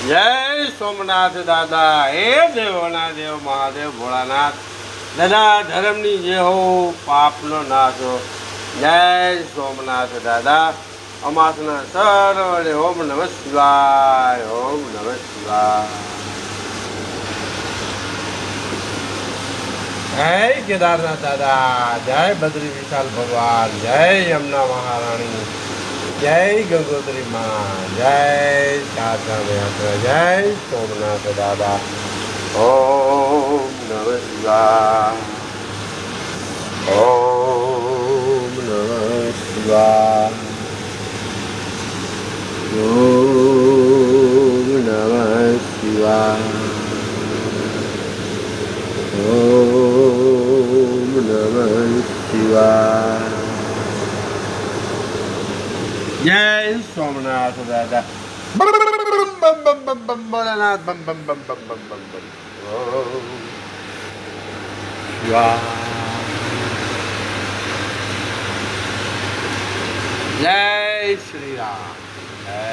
જય સોમનાથ દાદા, હે દેવોના દેવ મહાદેવ ભોળાનાથ દાદા, ધર્મની જે હો પાપનો નાશ હો. જય સોમનાથ દાદા. અમાસના સર્વને ઓમ નમઃ શિવાય, ઓમ નમઃ શિવાય. જય કેદારનાથ દાદા, જય બદ્રી વિશાલ ભગવાન, જય યમુના મહારાણી, જય ગંગોત્રી માં, જય ચારધામ યાત્રા, જય સોમનાથ દાદા. ઓમ નમઃ શિવાય, ઓમ નમઃ શિવાય, ઓમ નમઃ શિવાય, ઓમ નમઃ શિવાય. જય સોમનાથ દાદા. ભોળાનાથ બમ બમ બમ બમ બમ બમ બમ. ઓમ શિવાય. જય શ્રી રામ, જય